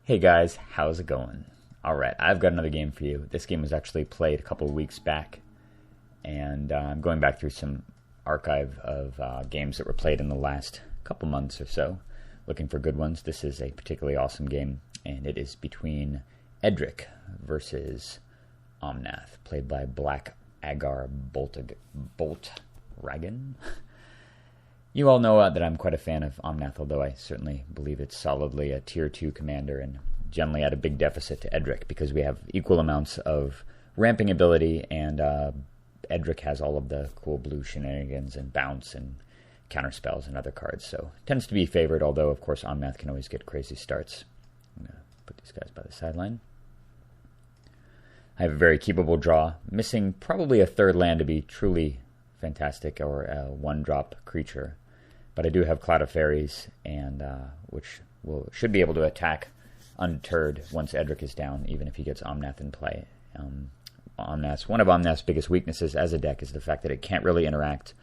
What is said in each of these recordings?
Hey guys, how's it going? Alright, I've got another game for you. This game was actually played a couple of weeks back, and I'm going back through some archive of games that were played in the last couple months or so, looking for good ones. This is a particularly awesome game, and it is between Edric versus Omnath, played by Black Agar Boltragon. You all know that I'm quite a fan of Omnath, although I certainly believe it's solidly a Tier 2 commander and generally at a big deficit to Edric because we have equal amounts of ramping ability, and Edric has all of the cool blue shenanigans and bounce and counter spells and other cards, so tends to be favored, although of course Omnath can always get crazy starts. I'm going to put these guys by the sideline. I have a very keepable draw, missing probably a third land to be truly fantastic, or a one-drop creature. But I do have Cloud of Fairies, and which should be able to attack undeterred once Edric is down, even if he gets Omnath in play. One of Omnath's biggest weaknesses as a deck is the fact that it can't really interact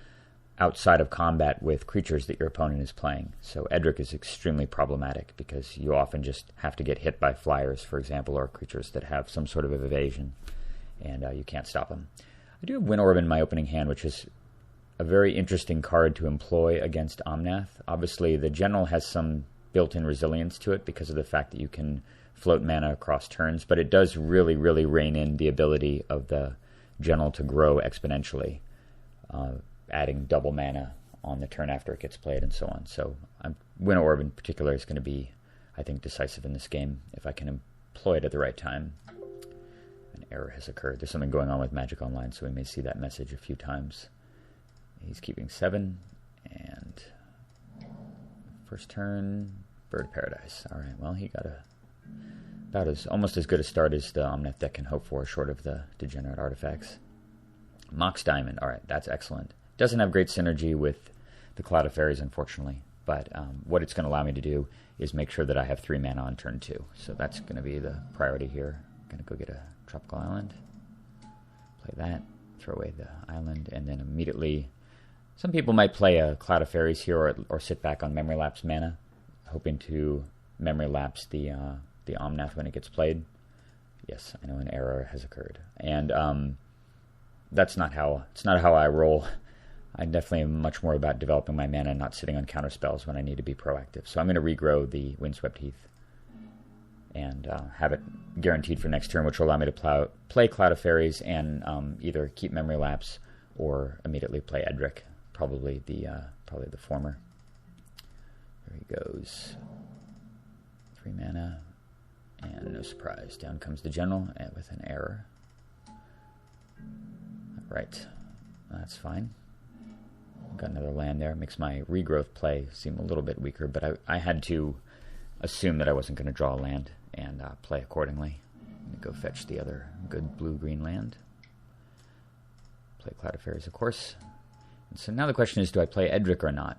outside of combat with creatures that your opponent is playing. So Edric is extremely problematic because you often just have to get hit by flyers, for example, or creatures that have some sort of evasion, and you can't stop them. I do have Winter Orb in my opening hand, which is a very interesting card to employ against Omnath. Obviously, the General has some built-in resilience to it because of the fact that you can float mana across turns, but it does really, really rein in the ability of the General to grow exponentially, adding double mana on the turn after it gets played and so on. So Winter Orb in particular is going to be, I think, decisive in this game if I can employ it at the right time. An error has occurred. There's something going on with Magic Online, so we may see that message a few times. He's keeping 7, and first turn, Bird of Paradise. All right, well, he got almost as good a start as the Omnath deck can hope for, short of the degenerate artifacts. Mox Diamond. All right, that's excellent. Doesn't have great synergy with the Cloud of Fairies, unfortunately, but what it's going to allow me to do is make sure that I have 3 mana on turn 2. So that's going to be the priority here. I'm going to go get a Tropical Island, play that, throw away the island, and then immediately... Some people might play a Cloud of Fairies here or sit back on Memory Lapse mana, hoping to Memory Lapse the Omnath when it gets played. Yes, I know an error has occurred. And that's not how I roll. I definitely am much more about developing my mana and not sitting on counter spells when I need to be proactive. So I'm going to regrow the Windswept Heath and have it guaranteed for next turn, which will allow me to play Cloud of Fairies and either keep Memory Lapse or immediately play Edric. Probably the former. There he goes. 3 mana, and no surprise. Down comes the General with an error. Right, that's fine. Got another land there. Makes my regrowth play seem a little bit weaker, but I had to assume that I wasn't going to draw a land and play accordingly. I'm going to go fetch the other good blue-green land. Play Cloud of Fairies, of course. So now the question is, do I play Edric or not?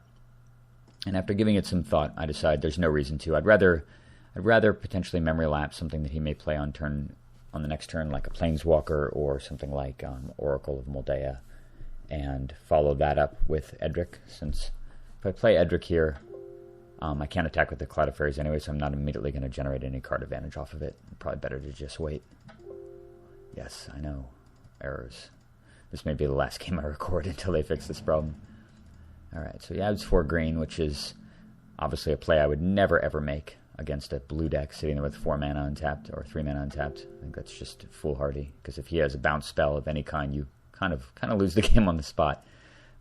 And after giving it some thought, I decide there's no reason to. I'd rather potentially Memory Lapse something that he may play on the next turn, like a Planeswalker or something like Oracle of Moldea, and follow that up with Edric. Since if I play Edric here, I can't attack with the Cloud of Fairies anyway, so I'm not immediately going to generate any card advantage off of it. Probably better to just wait. Yes, I know. Errors. This may be the last game I record until they fix this problem. Alright, so he adds 4 green, which is obviously a play I would never ever make against a blue deck sitting there with 4 mana untapped, or 3 mana untapped. I think that's just foolhardy, because if he has a bounce spell of any kind, you kind of lose the game on the spot.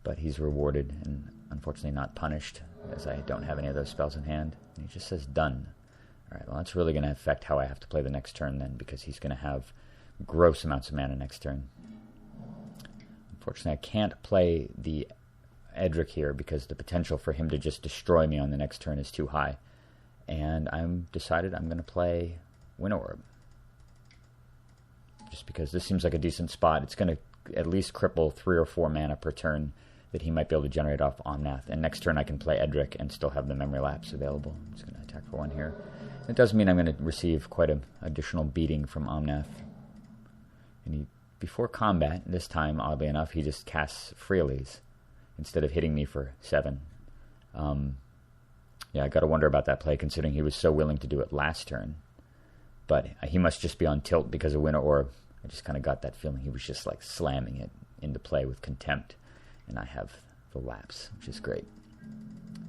But he's rewarded, and unfortunately not punished, as I don't have any of those spells in hand. And he just says done. Alright, well that's really going to affect how I have to play the next turn then, because he's going to have gross amounts of mana next turn. Unfortunately, I can't play the Edric here because the potential for him to just destroy me on the next turn is too high. And I'm decided I'm going to play Winter Orb. Just because this seems like a decent spot. It's going to at least cripple 3 or 4 mana per turn that he might be able to generate off Omnath. And next turn I can play Edric and still have the Memory Lapse available. I'm just going to attack for 1 here. It does mean I'm going to receive quite an additional beating from Omnath. And before combat, this time, oddly enough, he just casts Freelies instead of hitting me for 7. Yeah, I got to wonder about that play, considering he was so willing to do it last turn. but he must just be on tilt because of Winter Orb. I just kind of got that feeling he was just like slamming it into play with contempt, and I have the lapse, which is great.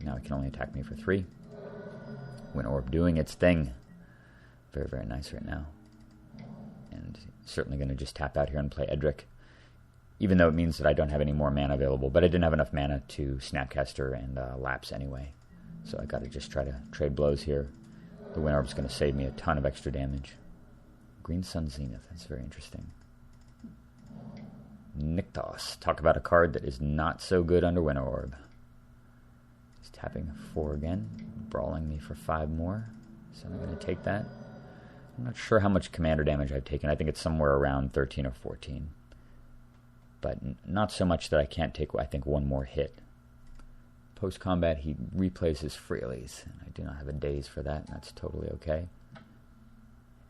Now it can only attack me for 3. Winter Orb doing its thing. Very, very nice right now. And certainly going to just tap out here and play Edric, even though it means that I don't have any more mana available. But I didn't have enough mana to Snapcaster and Lapse anyway. So I got to just try to trade blows here. The Winter Orb's going to save me a ton of extra damage. Green Sun Zenith, that's very interesting. Nykthos, talk about a card that is not so good under Winter Orb. He's tapping 4 again, brawling me for 5 more. So I'm going to take that. I'm not sure how much commander damage I've taken. I think it's somewhere around 13 or 14. But not so much that I can't take, I think, 1 more hit. Post-combat, he replays his Freelies. I do not have a daze for that, and that's totally okay.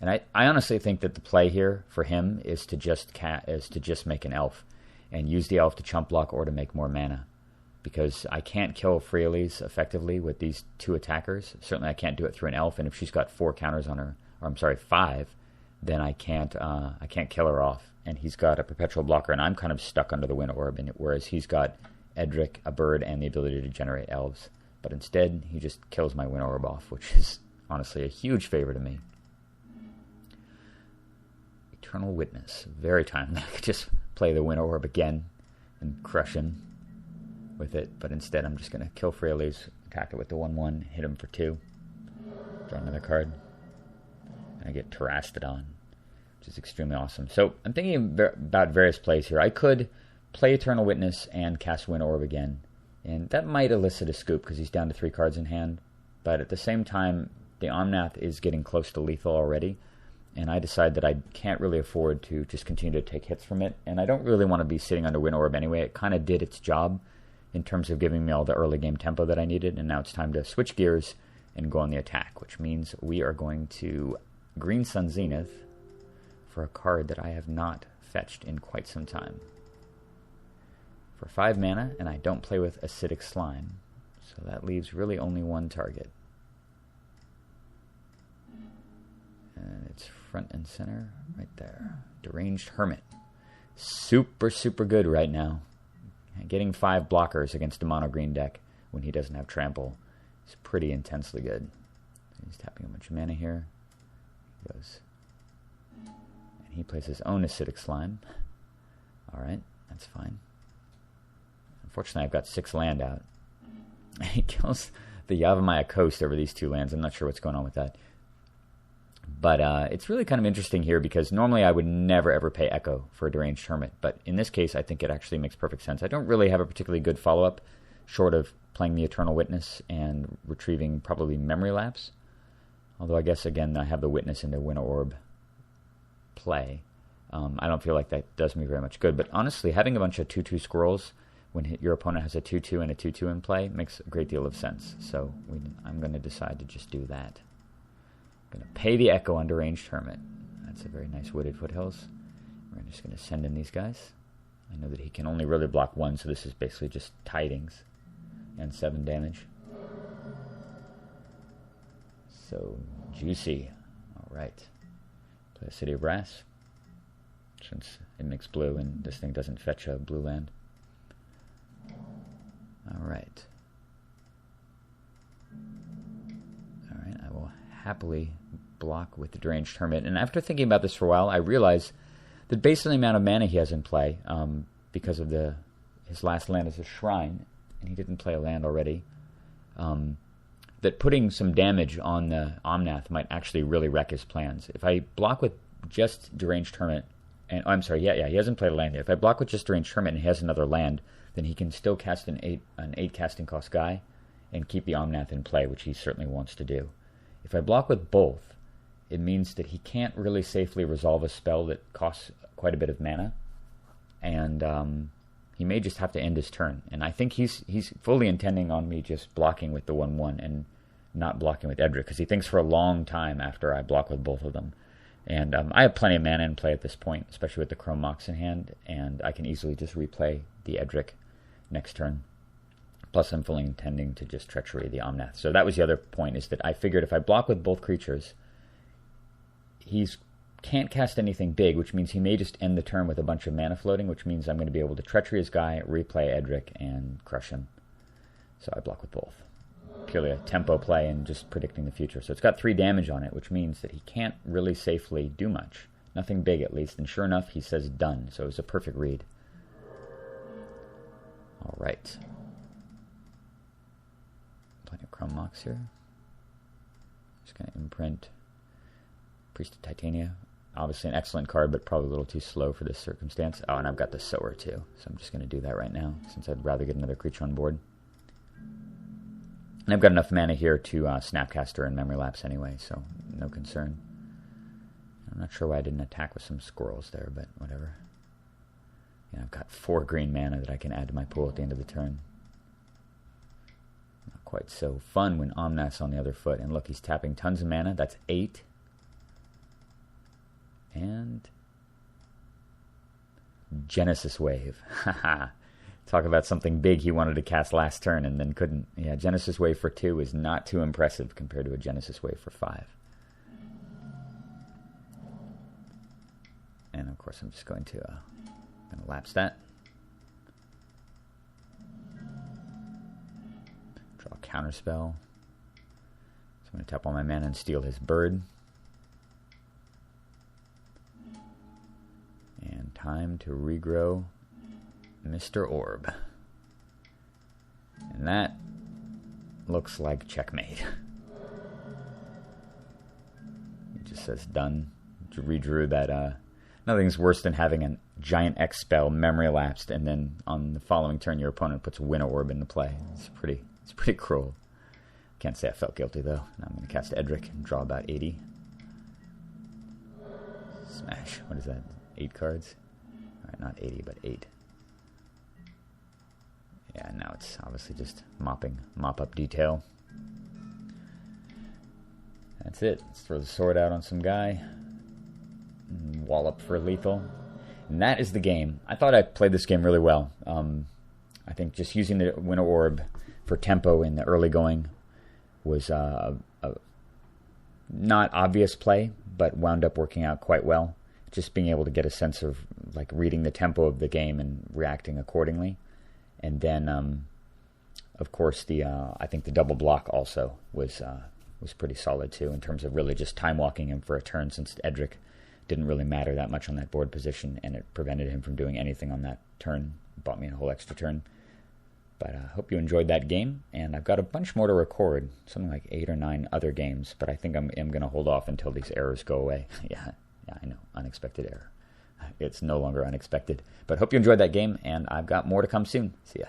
And I honestly think that the play here for him is to just make an elf and use the elf to chump block or to make more mana. Because I can't kill Freelies effectively with these 2 attackers. Certainly I can't do it through an elf, and if she's got 4 counters on her, or I'm sorry, 5, then I can't kill her off. And he's got a perpetual blocker, and I'm kind of stuck under the Winter Orb, whereas he's got Edric, a bird, and the ability to generate elves. But instead, he just kills my Winter Orb off, which is honestly a huge favor to me. Eternal Witness, very timely. I could just play the Winter Orb again and crush him with it, but instead I'm just going to kill Freelies, attack it with the 1/1, hit him for 2, draw another card, and I get Terastodon, which is extremely awesome. So I'm thinking about various plays here. I could play Eternal Witness and cast Winter Orb again, and that might elicit a scoop because he's down to 3 cards in hand, but at the same time, the Omnath is getting close to lethal already, and I decide that I can't really afford to just continue to take hits from it, and I don't really want to be sitting under Winter Orb anyway. It kind of did its job in terms of giving me all the early game tempo that I needed, and now it's time to switch gears and go on the attack, which means we are going to Green Sun Zenith for a card that I have not fetched in quite some time. For 5 mana, and I don't play with Acidic Slime, so that leaves really only 1 target. And it's front and center right there. Deranged Hermit. Super, super good right now. Getting 5 blockers against a mono green deck when he doesn't have trample is pretty intensely good. He's tapping a bunch of mana here. He goes. And he plays his own Acidic Slime. Alright, that's fine. Unfortunately, I've got 6 land out. He kills the Yavimaya Coast over these 2 lands. I'm not sure what's going on with that. But it's really kind of interesting here because normally I would never ever pay Echo for a Deranged Hermit. But in this case, I think it actually makes perfect sense. I don't really have a particularly good follow-up short of playing the Eternal Witness and retrieving probably Memory Lapse. Although I guess, again, I have the Witness into Winter Orb play. I don't feel like that does me very much good. But honestly, having a bunch of 2/2 squirrels when your opponent has a 2/2 and a 2/2 in play makes a great deal of sense. So I'm going to decide to just do that. I'm going to pay the Echo on Deranged Hermit. That's a very nice Wooded Foothills. We're just going to send in these guys. I know that he can only really block 1, so this is basically just Tidings and 7 damage. So juicy. Alright. Play a City of Brass, since it makes blue and this thing doesn't fetch a blue land. Alright. Alright, I will happily block with the Deranged Hermit. And after thinking about this for a while, I realized that based on the amount of mana he has in play, because of his last land is a Shrine, and he didn't play a land already, that putting some damage on the Omnath might actually really wreck his plans. If I block with just Deranged Hermit, and I'm sorry, yeah, he hasn't played a land yet. If I block with just Deranged Hermit and he has another land, then he can still cast an 8 casting cost guy and keep the Omnath in play, which he certainly wants to do. If I block with both, it means that he can't really safely resolve a spell that costs quite a bit of mana, and he may just have to end his turn. And I think he's fully intending on me just blocking with the 1/1 and not blocking with Edric, because he thinks for a long time after I block with both of them. And I have plenty of mana in play at this point, especially with the Chrome Mox in hand, and I can easily just replay the Edric next turn. Plus, I'm fully intending to just Treachery the Omnath. So that was the other point, is that I figured if I block with both creatures, he's can't cast anything big, which means he may just end the turn with a bunch of mana floating, which means I'm going to be able to Treachery his guy, replay Edric, and crush him. So I block with both. Purely a tempo play and just predicting the future. So it's got 3 damage on it, which means that he can't really safely do much. Nothing big, at least. And sure enough, he says done. So it was a perfect read. All right. Plenty of Chrome Mox here. Just going to imprint Priest of Titania. Obviously an excellent card, but probably a little too slow for this circumstance. Oh, and I've got the Sower too. So I'm just going to do that right now, since I'd rather get another creature on board. And I've got enough mana here to Snapcaster and Memory Lapse anyway, so no concern. I'm not sure why I didn't attack with some squirrels there, but whatever. Yeah, I've got 4 green mana that I can add to my pool at the end of the turn. Not quite so fun when Omnath's on the other foot. And look, he's tapping tons of mana. That's 8. And Genesis Wave. Haha. Talk about something big he wanted to cast last turn and then couldn't. Yeah, Genesis Wave for 2 is not too impressive compared to a Genesis Wave for 5. And of course I'm just going to lapse that. Draw a counterspell. So I'm going to tap all my mana and steal his bird. And time to regrow Mr. Orb. And that looks like checkmate. It just says done. Redrew that. Nothing's worse than having a giant X spell memory lapsed, and then on the following turn your opponent puts Winter Orb into play. It's pretty cruel. Can't say I felt guilty though. Now I'm going to cast Edric and draw about 80. Smash. What is that? 8 cards? Alright, not 80, but 8. Yeah, now it's obviously just mop up detail. That's it. Let's throw the sword out on some guy. Wallop for lethal. And that is the game. I thought I played this game really well. I think just using the Winter Orb for tempo in the early going was a not obvious play, but wound up working out quite well. Just being able to get a sense of like reading the tempo of the game and reacting accordingly. And then, of course, I think the double block also was pretty solid too in terms of really just time walking him for a turn, since Edric didn't really matter that much on that board position, and it prevented him from doing anything on that turn. Bought me a whole extra turn. But I hope you enjoyed that game, and I've got a bunch more to record, something like 8 or 9 other games, but I think I'm going to hold off until these errors go away. Yeah, I know, unexpected error. It's no longer unexpected. But hope you enjoyed that game, and I've got more to come soon. See ya.